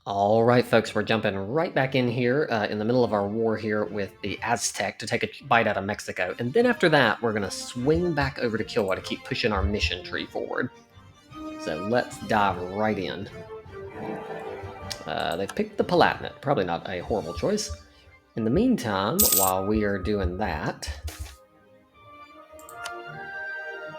All right, folks, we're jumping right back in here in the middle of our war here with the Aztec to take a bite out of Mexico. And then after that, we're going to swing back over to Kilwa to keep pushing our mission tree forward. So let's dive right in. They picked the Palatinate. Probably not a horrible choice. In the meantime, while we are doing that,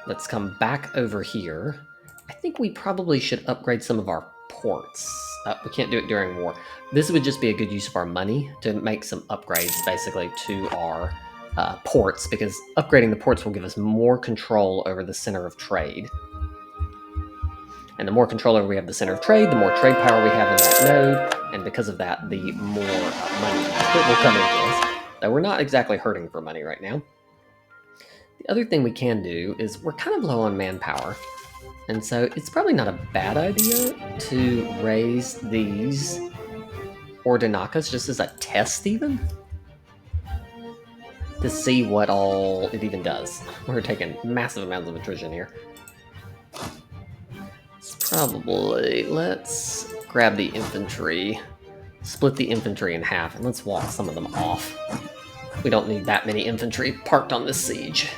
let's come back over here. I think we probably should upgrade some of our ports. We can't do it during war. This would just be a good use of our money to make some upgrades, basically, to our ports, because upgrading the ports will give us more control over the center of trade. And the more control over we have the center of trade, the more trade power we have in that node, and because of that, the more money that will come into us. Though we're not exactly hurting for money right now. The other thing we can do is we're kind of low on manpower. And so it's probably not a bad idea to raise these Ordinakas just as a test even, to see what all it even does. We're taking massive amounts of attrition here. Let's grab the infantry, split the infantry in half, and let's walk some of them off. We don't need that many infantry parked on this siege.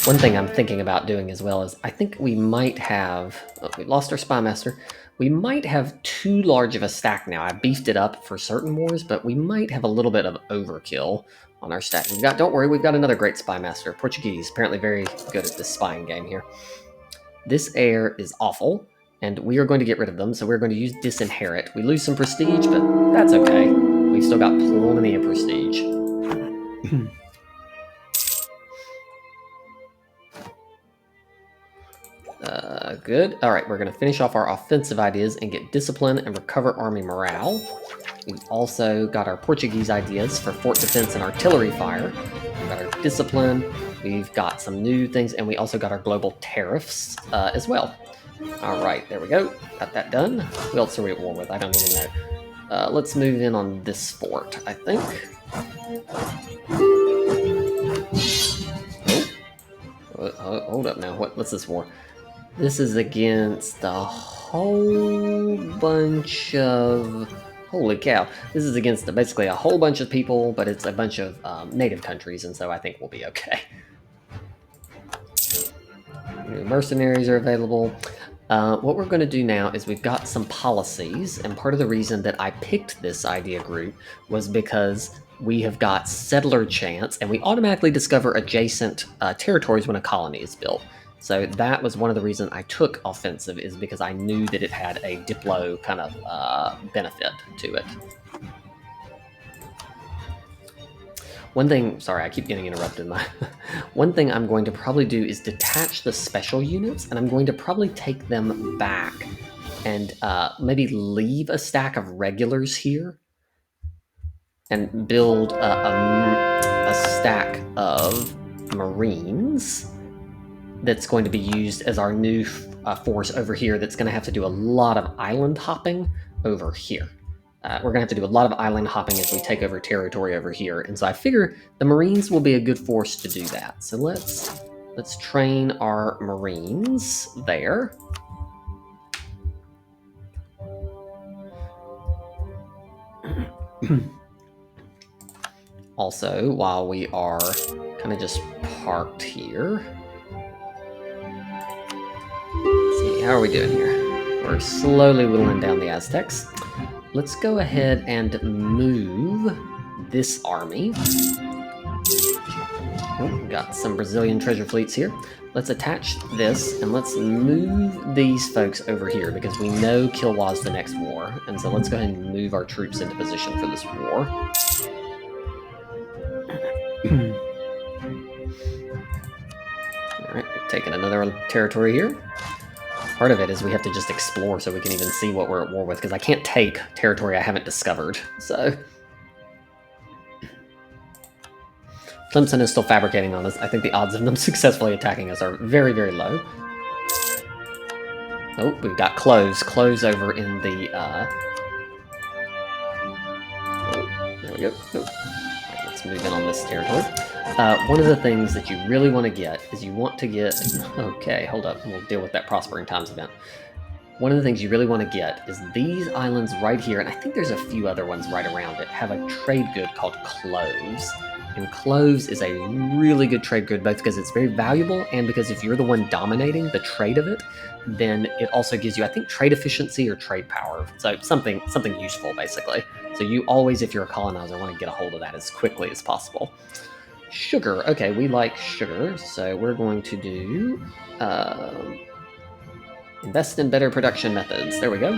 One thing I'm thinking about doing as well is I think we might have... Oh, we lost our spy master. We might have too large of a stack now. I beefed it up for certain wars, but we might have a little bit of overkill on our stack. Don't worry, we've got another great spy master. Portuguese, apparently very good at this spying game here. This heir is awful, and we are going to get rid of them, so we're going to use disinherit. We lose some prestige, but that's okay. We've still got plenty of prestige. Good. All right, we're going to finish off our offensive ideas and get discipline and recover army morale. We've also got our Portuguese ideas for fort defense and artillery fire. We've got our discipline. We've got some new things, and we also got our global tariffs as well. All right, there we go. Got that done. Who else are we at war with? I don't even know. Let's move in on this fort, I think. Oh, hold up now. What's this war? This is against a whole bunch of... Holy cow. This is against basically a whole bunch of people, but it's a bunch of native countries, and so I think we'll be okay. New mercenaries are available. What we're going to do now is we've got some policies, and part of the reason that I picked this idea group was because we have got settler chance, and we automatically discover adjacent territories when a colony is built. So that was one of the reasons I took offensive, is because I knew that it had a diplo kind of benefit to it. One thing, sorry, I keep getting interrupted. One thing I'm going to probably do is detach the special units, and I'm going to probably take them back and maybe leave a stack of regulars here and build a stack of Marines that's going to be used as our new force over here that's going to have to do a lot of island hopping over here. We're going to have to do a lot of island hopping as we take over territory over here, and so I figure the Marines will be a good force to do that. So let's train our Marines there. Also, while we are kind of just parked here, let's see, how are we doing here? We're slowly whittling down the Aztecs. Let's go ahead and move this army. Oh, got some Brazilian treasure fleets here. Let's attach this, and let's move these folks over here, because we know Kilwa's the next war. And so let's go ahead and move our troops into position for this war. Alright, we've taken another territory here. Part of it is we have to just explore so we can even see what we're at war with, because I can't take territory I haven't discovered. So Clemson is still fabricating on us. I think the odds of them successfully attacking us are very, very low. Oh, we've got close over in the... Oh, there we go. Oh. Right, let's move in on this territory. One of the things that you really want to get is you want to get... Okay, hold up. We'll deal with that Prospering Times event. one of the things you really want to get is these islands right here, and I think there's a few other ones right around it, have a trade good called cloves. And cloves is a really good trade good, both because it's very valuable and because if you're the one dominating the trade of it, then it also gives you, I think, trade efficiency or trade power. So something useful, basically. So you always, if you're a colonizer, want to get a hold of that as quickly as possible. Sugar. Okay, we like sugar, so we're going to do invest in better production methods. There we go.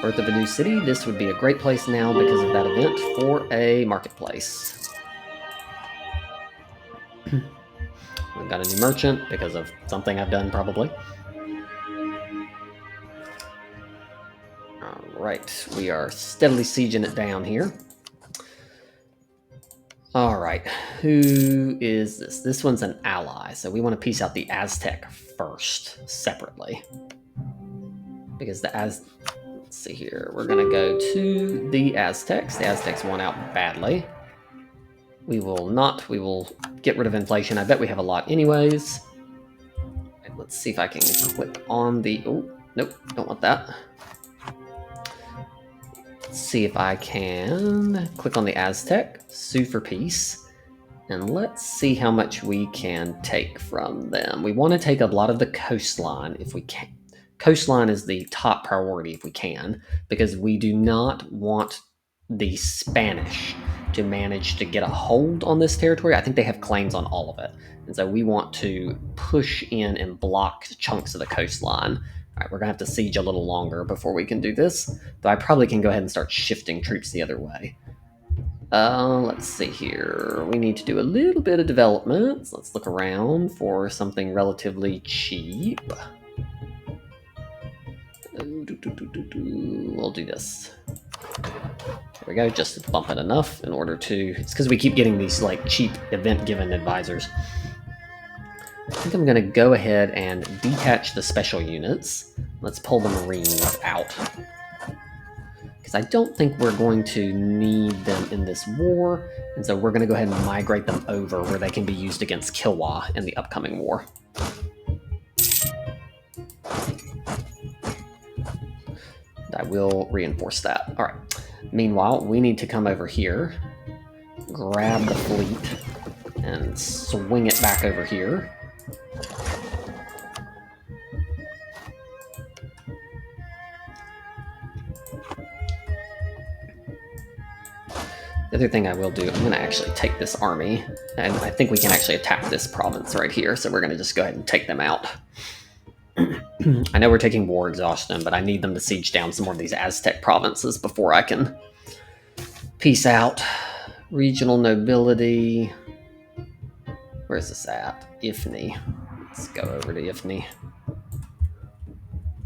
Birth of a new city. This would be a great place now because of that event for a marketplace. We've got a new merchant because of something I've done, probably. All right, we are steadily sieging it down here. All right, who is this? This one's an ally, so we want to piece out the Aztec first, separately. Because let's see here, we're going to go to the Aztecs. The Aztecs won out badly. We will get rid of inflation. I bet we have a lot anyways. Right, let's see if I can click on the, oh, nope, don't want that. Let's see if I can click on the Aztec, sue for peace, and let's see how much we can take from them. We want to take a lot of the coastline if we can. Coastline is the top priority if we can, because we do not want the Spanish to manage to get a hold on this territory. I think they have claims on all of it. And so we want to push in and block chunks of the coastline. All right, we're going to have to siege a little longer before we can do this, though I probably can go ahead and start shifting troops the other way. Let's see here. We need to do a little bit of development. So let's look around for something relatively cheap. We'll do this. There we go, just to bump it enough in order to... It's because we keep getting these like cheap event-given advisors. I think I'm going to go ahead and detach the special units. Let's pull the Marines out. Because I don't think we're going to need them in this war, and so we're going to go ahead and migrate them over where they can be used against Kilwa in the upcoming war. I will reinforce that. All right. Meanwhile, we need to come over here, grab the fleet, and swing it back over here. The other thing I will do, I'm going to actually take this army, and I think we can actually attack this province right here, so we're going to just go ahead and take them out. I know we're taking war exhaustion, but I need them to siege down some more of these Aztec provinces before I can peace out. Regional nobility. Where's this at? Ifni. Let's go over to Ifni.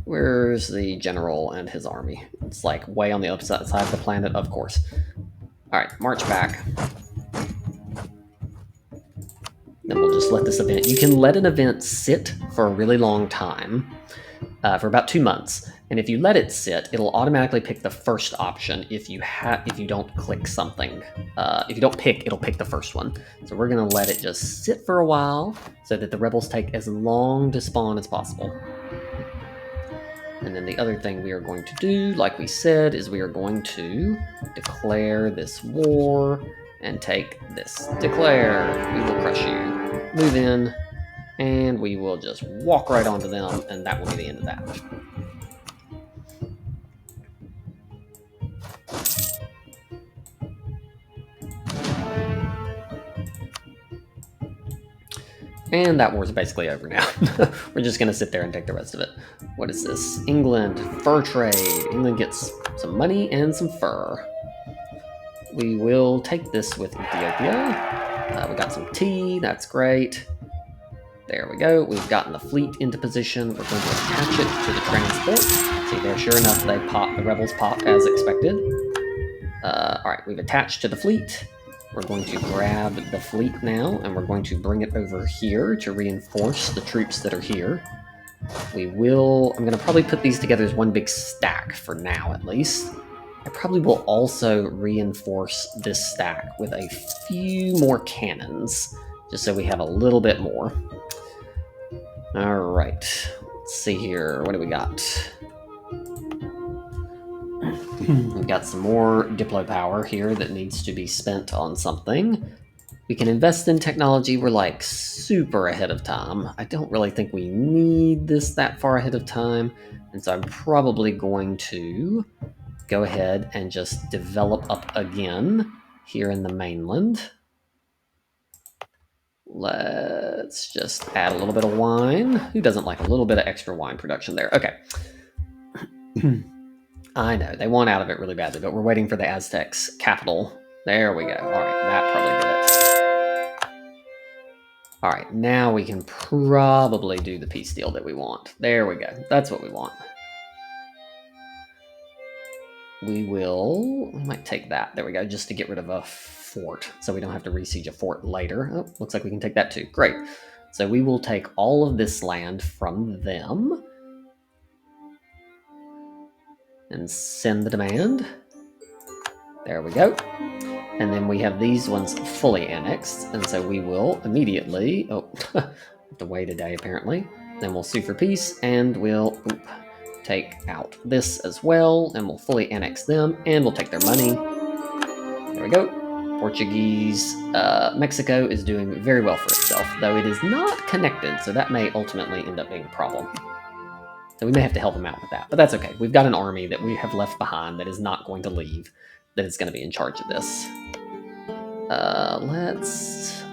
Where's the general and his army? It's like way on the other side of the planet, of course. All right, march back. Then we'll just let this event... You can let an event sit for a really long time, for about 2 months. And if you let it sit, it'll automatically pick the first option if you don't click something. If you don't pick, it'll pick the first one. So we're going to let it just sit for a while so that the rebels take as long to spawn as possible. And then the other thing we are going to do, like we said, is we are going to declare this war and take this. Declare. We will crush you. Move in. And we will just walk right onto them, and that will be the end of that. And that war's basically over now. We're just going to sit there and take the rest of it. What is this? England, fur trade. England gets some money and some fur. We will take this with Ethiopia. We got some tea. That's great. There we go. We've gotten the fleet into position. We're going to attach it to the transport. See there, sure enough, the rebels pop as expected. All right, we've attached to the fleet. We're going to grab the fleet now, and we're going to bring it over here to reinforce the troops that are here. I'm going to probably put these together as one big stack for now, at least. I probably will also reinforce this stack with a few more cannons, just so we have a little bit more. All right, let's see here. What do we got? We've got some more Diplo power here that needs to be spent on something. We can invest in technology. We're like super ahead of time. I don't really think we need this that far ahead of time. And so I'm probably going to go ahead and just develop up again here in the mainland. Let's just add a little bit of wine. Who doesn't like a little bit of extra wine production there? Okay. I know, they want out of it really badly, but we're waiting for the Aztecs' capital. There we go. All right, that probably did it. All right, now we can probably do the peace deal that we want. There we go. That's what we want. We might take that. There we go, just to get rid of a fort, so we don't have to re-siege a fort later. Oh, looks like we can take that too. Great. So we will take all of this land from them and send the demand. There we go. And then we have these ones fully annexed, and so we will immediately, have to wait a day apparently. Then we'll sue for peace, and we'll take out this as well, and we'll fully annex them, and we'll take their money. There we go. Portuguese, Mexico is doing very well for itself, though it is not connected, so that may ultimately end up being a problem. So we may have to help them out with that, but that's okay. We've got an army that we have left behind that is not going to leave, that is going to be in charge of this. Let's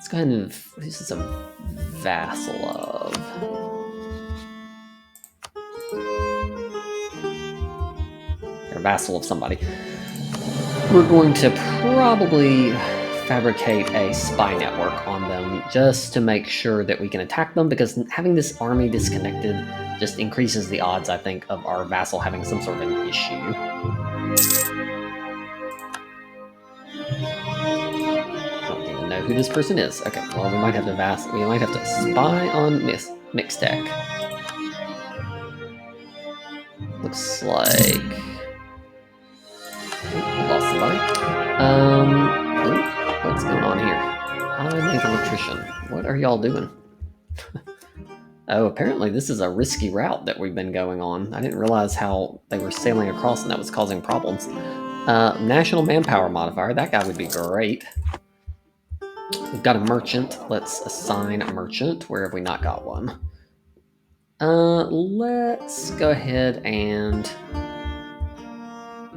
go ahead and, this is a vassal of. Or a vassal of somebody. We're going to probably fabricate a spy network on them just to make sure that we can attack them, because having this army disconnected just increases the odds, I think, of our vassal having some sort of an issue. Know who this person is. Okay, well, we might have to we might have to spy on Mixtec. Looks like lost somebody. What's going on here? High naval attrition. What are y'all doing? Oh, apparently this is a risky route that we've been going on. I didn't realize how they were sailing across and that was causing problems. National manpower modifier. That guy would be great. We've got a merchant. Let's assign a merchant. Where have we not got one? Let's go ahead and...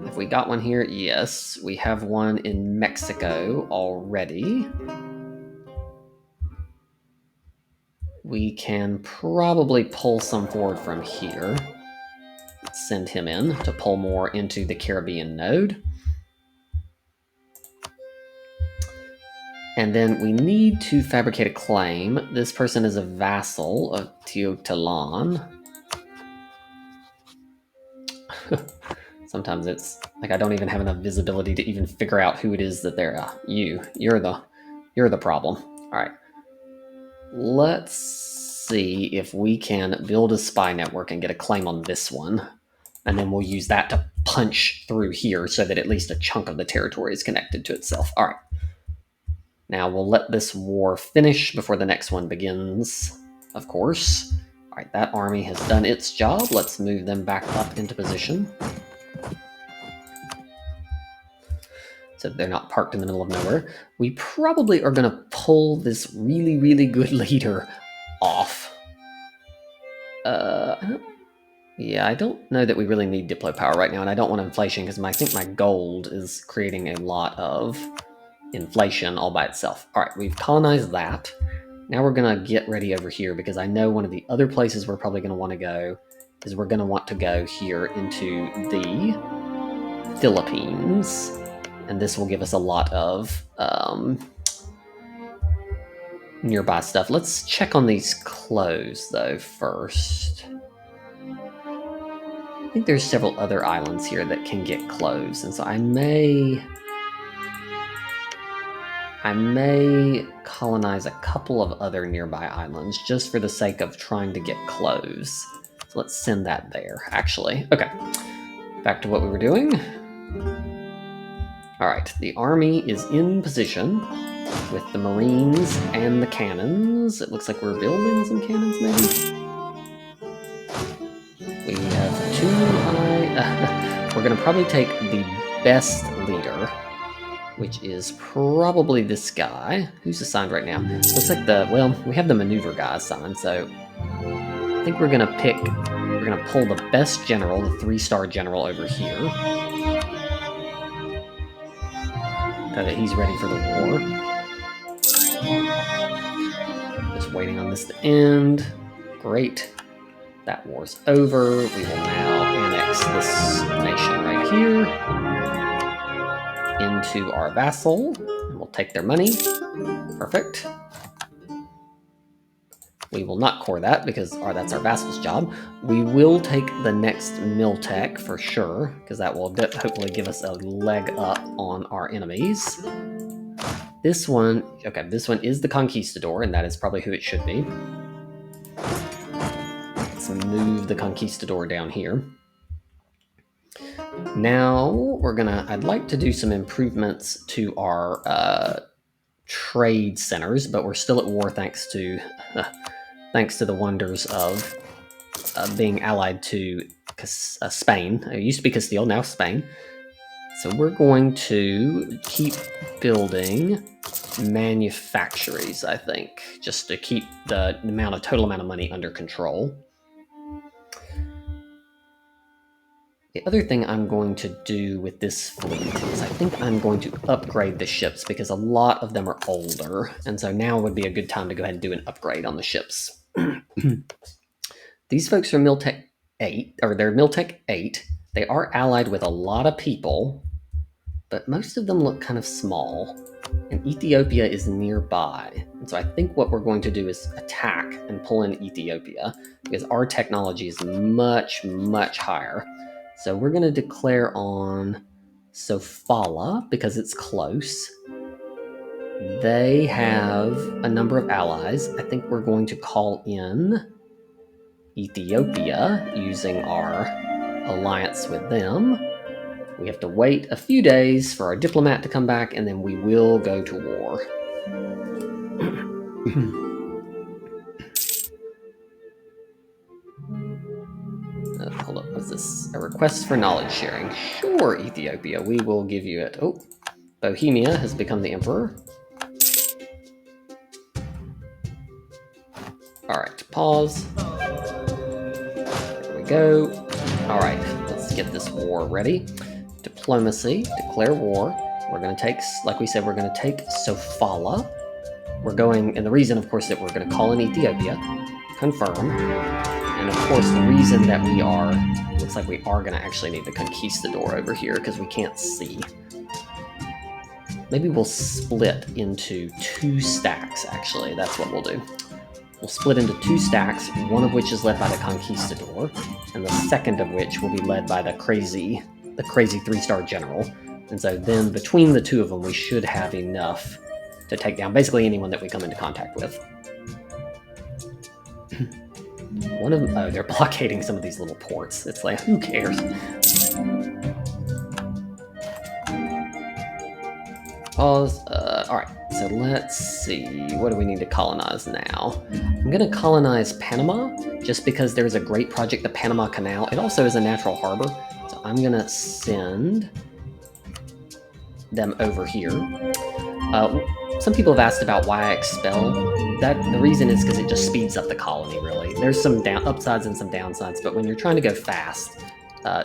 Have we got one here? Yes, we have one in Mexico already. We can probably pull some forward from here. Let's send him in to pull more into the Caribbean node. And then we need to fabricate a claim. This person is a vassal of Teotihuacan. Sometimes it's like I don't even have enough visibility to even figure out who it is that they're. You're the problem. All right. Let's see if we can build a spy network and get a claim on this one. And then we'll use that to punch through here so that at least a chunk of the territory is connected to itself. All right. Now we'll let this war finish before the next one begins, of course. All right, that army has done its job. Let's move them back up into position, so they're not parked in the middle of nowhere. We probably are going to pull this really, really good leader off. Yeah, I don't know that we really need Diplo power right now, and I don't want inflation because I think my gold is creating a lot of inflation all by itself. All right, we've colonized that. Now we're going to get ready over here, because I know one of the other places we're probably going to want to go is we're going to want to go here into the Philippines. And this will give us a lot of nearby stuff. Let's check on these clothes, though, first. I think there's several other islands here that can get clothes, and so I may colonize a couple of other nearby islands just for the sake of trying to get clothes. So let's send that there, actually. Okay, back to what we were doing. All right, the army is in position with the Marines and the cannons. It looks like we're building some cannons, maybe? We have two high... we're going to probably take the best leader, which is probably this guy. Who's assigned right now? Looks like we have the maneuver guy assigned, so I think we're going to pull the best general, the 3-star general over here, so that he's ready for the war. Just waiting on this to end. Great. That war's over. We will now annex this nation right here into our vassal. And we'll take their money. Perfect. We will not core that because that's our vassal's job. We will take the next Miltech for sure, because that will hopefully give us a leg up on our enemies. This one is the Conquistador, and that is probably who it should be. Let's move the Conquistador down here. Now I'd like to do some improvements to our trade centers, but we're still at war thanks to the wonders of being allied to Spain. It used to be Castile, now Spain. So we're going to keep building manufactories, I think, just to keep the total amount of money under control. The other thing I'm going to do with this fleet is I think I'm going to upgrade the ships because a lot of them are older, and so now would be a good time to go ahead and do an upgrade on the ships. These folks are Miltech 8, or they're Miltech 8. They are allied with a lot of people, but most of them look kind of small, and Ethiopia is nearby. And so I think what we're going to do is attack and pull in Ethiopia because our technology is much, much higher. So we're going to declare on Sofala because it's close. They have a number of allies. I think we're going to call in Ethiopia using our alliance with them. We have to wait a few days for our diplomat to come back, and then we will go to war. Hold up, what's this? A request for knowledge sharing. Sure, Ethiopia, we will give you it. Oh, Bohemia has become the emperor. Alright, pause. There we go. Alright, let's get this war ready. Diplomacy, declare war. We're going to take, like we said, we're going to take Sofala. We're going, and the reason, of course, that we're going to call in Ethiopia. Confirm. And of course, the reason that looks like we are going to actually need the Conquistador over here because we can't see. Maybe we'll split into 2 stacks, actually. That's what we'll do. We'll split into 2 stacks, one of which is led by the Conquistador, and the second of which will be led by the crazy 3-star general. And so then between the 2 of them, we should have enough to take down basically anyone that we come into contact with. One of them, oh, they're blockading some of these little ports. It's like, who cares? Pause. Alright, so let's see. What do we need to colonize now? I'm going to colonize Panama, just because there's a great project, the Panama Canal. It also is a natural harbor, so I'm going to send them over here. Some people have asked about why I expel. The reason is because it just speeds up the colony, really. There's some upsides and some downsides, but when you're trying to go fast,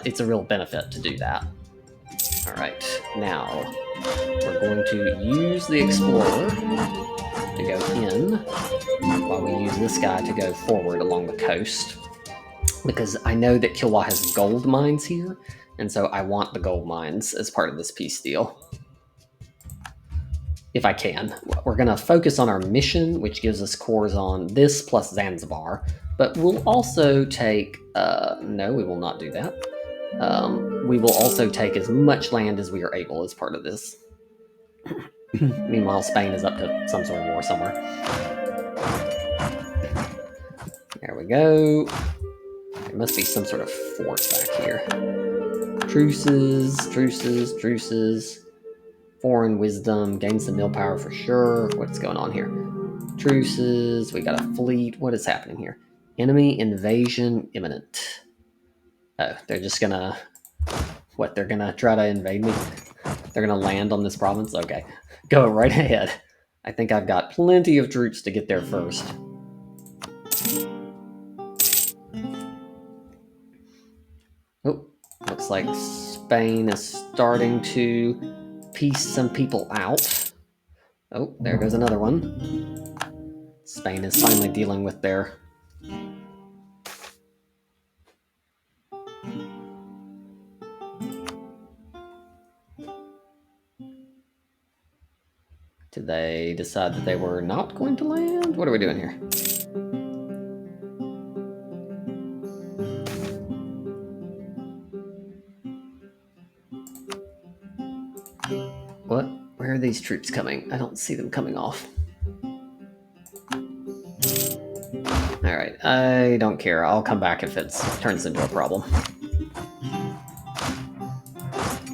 it's a real benefit to do that. Alright, now we're going to use the Explorer to go in while we use this guy to go forward along the coast. Because I know that Kilwa has gold mines here, and so I want the gold mines as part of this peace deal. If I can. We're going to focus on our mission, which gives us cores on this plus Zanzibar, but we'll also take... no, we will not do that. We will also take as much land as we are able as part of this. Meanwhile, Spain is up to some sort of war somewhere. There we go. There must be some sort of fort back here. Truces, truces, truces. Foreign wisdom, gains some mill power for sure. What's going on here? Truces, we got a fleet. What is happening here? Enemy invasion imminent. Oh, they're just gonna What, they're gonna try to invade me? They're gonna land on this province? Okay. Go right ahead. I think I've got plenty of troops to get there first. Oh, looks like Spain is starting to piece some people out. Oh, there goes another one. Spain is finally dealing with their... Did they decide that they were not going to land? What are we doing here? What? Where are these troops coming? I don't see them coming off. Alright, I don't care. I'll come back if it turns into a problem.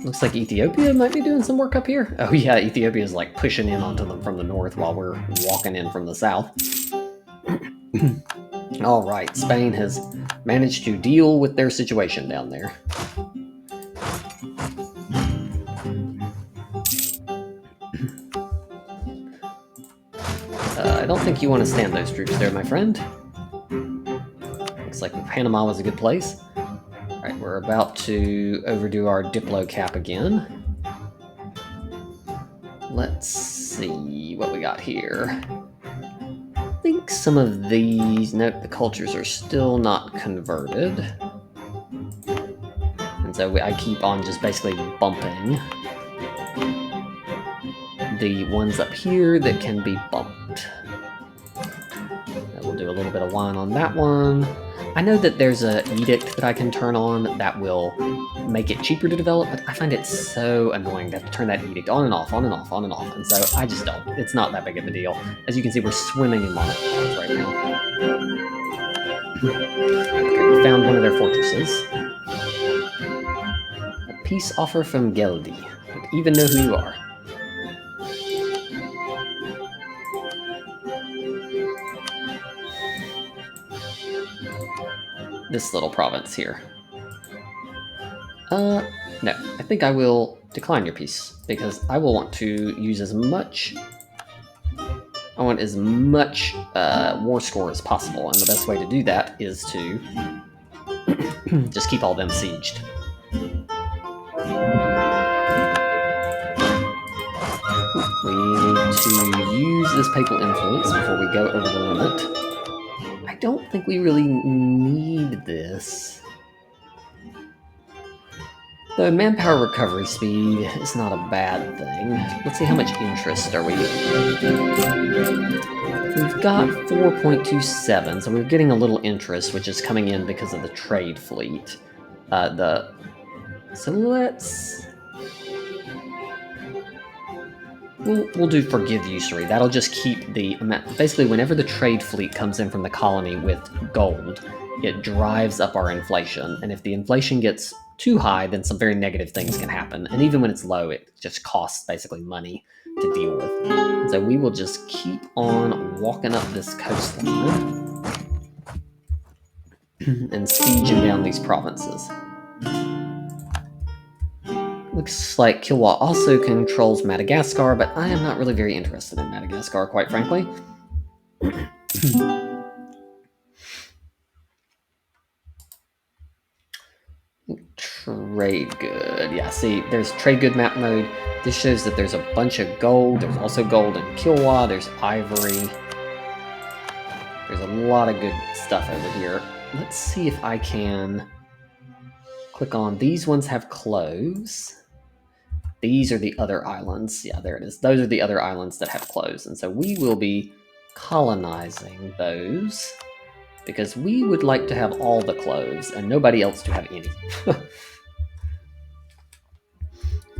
Looks like Ethiopia might be doing some work up here. Oh yeah, Ethiopia is like pushing in onto them from the north while we're walking in from the south. Alright, Spain has managed to deal with their situation down there. I don't think you want to stand those troops there, my friend. Looks like Panama was a good place. Alright, we're about to overdo our Diplo cap again. Let's see what we got here. I think some of these... Nope, the cultures are still not converted. And so I keep on just basically bumping the ones up here that can be bumped. We'll do a little bit of wine on that one. I know that there's an edict that I can turn on that will make it cheaper to develop, but I find it so annoying to have to turn that edict on and off, on and off, on and off, and so I just don't. It's not that big of a deal. As you can see, we're swimming in monarchies right now. Okay, we found one of their fortresses. A peace offer from Geldi. Don't even know who you are. This little province here. No, I think I will decline your peace, because I will want to use as much... I want as much war score as possible, and the best way to do that is to just keep all them sieged. We need to use this papal influence before we go over the limit. I don't think we really need this. The manpower recovery speed is not a bad thing. Let's see, how much interest are we? We've got 4.27, so we're getting a little interest, which is coming in because of the trade fleet. So let's... We'll do forgive usury. That'll just keep the amount... Basically, whenever the trade fleet comes in from the colony with gold, it drives up our inflation, and if the inflation gets too high, then some very negative things can happen. And even when it's low, it just costs basically money to deal with. And so we will just keep on walking up this coastline and sieging down these provinces. Looks like Kilwa also controls Madagascar, but I am not really very interested in Madagascar, quite frankly. Trade good. Yeah, see, there's trade good map mode. This shows that there's a bunch of gold. There's also gold in Kilwa. There's ivory. There's a lot of good stuff over here. Let's see if I can click on... These ones have cloves. These are the other islands. Yeah, there it is. Those are the other islands that have cloves. And so we will be colonizing those, because we would like to have all the cloves and nobody else to have any.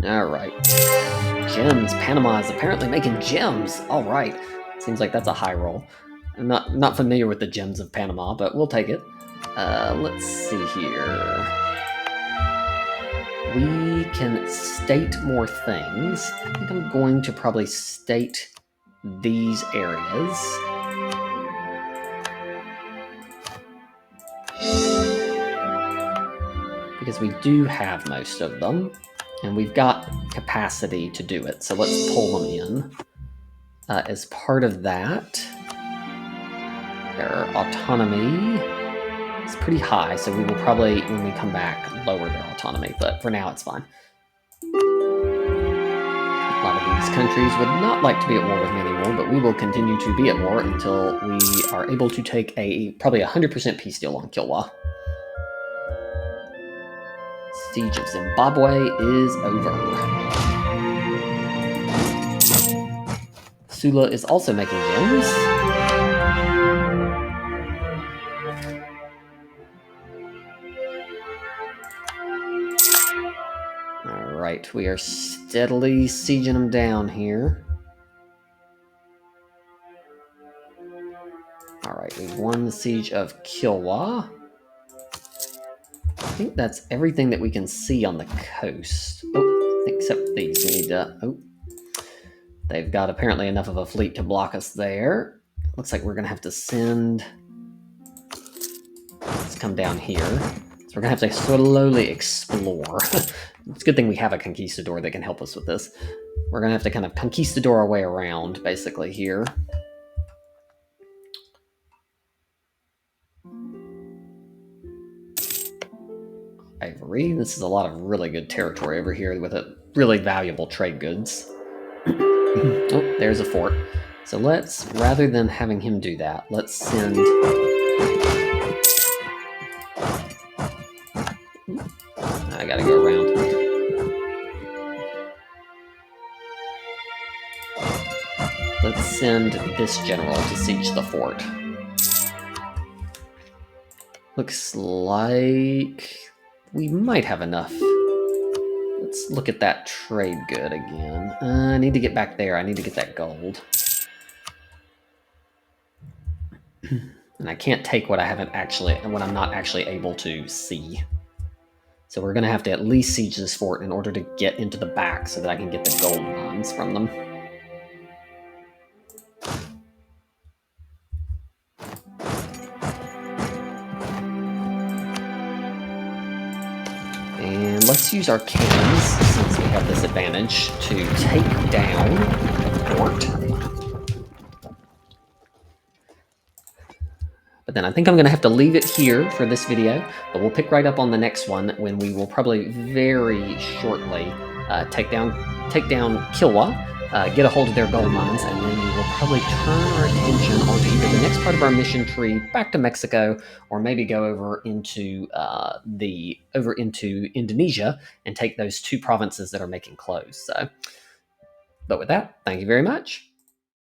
Alright. Gems. Panama is apparently making gems. Alright. Seems like that's a high roll. I'm not familiar with the gems of Panama, but we'll take it. Let's see here. We can state more things. I think I'm going to probably state these areas. because we do have most of them, and we've got capacity to do it. So let's pull them in. As part of that, their autonomy is pretty high, so we will probably, when we come back, lower their autonomy, but for now it's fine. A lot of these countries would not like to be at war with me anymore, but we will continue to be at war until we are able to take probably 100% peace deal on Kilwa. Siege of Zimbabwe is over. Sula is also making gems. Alright, we are steadily sieging them down here. Alright, we won the siege of Kilwa. I think that's everything that we can see on the coast. Oh, except these. We need to... Oh. They've got apparently enough of a fleet to block us there. Looks like we're going to have to send... Let's come down here. So we're going to have to slowly explore. It's a good thing we have a conquistador that can help us with this. We're going to have to kind of conquistador our way around, basically, here. Ivory. This is a lot of really good territory over here with really valuable trade goods. Oh, there's a fort. So let's, rather than having him do that, let's send... I gotta go around. Let's send this general to siege the fort. Looks like we might have enough. Let's look at that trade good again. I need to get back there. I need to get that gold. And I can't take what I'm not actually able to see. So we're going to have to at least siege this fort in order to get into the back so that I can get the gold mines from them. And let's use our cannons, since we have this advantage, to take down the fort. But then I think I'm going to have to leave it here for this video, but we'll pick right up on the next one when we will probably very shortly take down Kilwa, get a hold of their gold mines, and then we will probably turn our attention onto either the next part of our mission tree back to Mexico, or maybe go over into Indonesia and take those two provinces that are making clothes. So, but with that, thank you very much.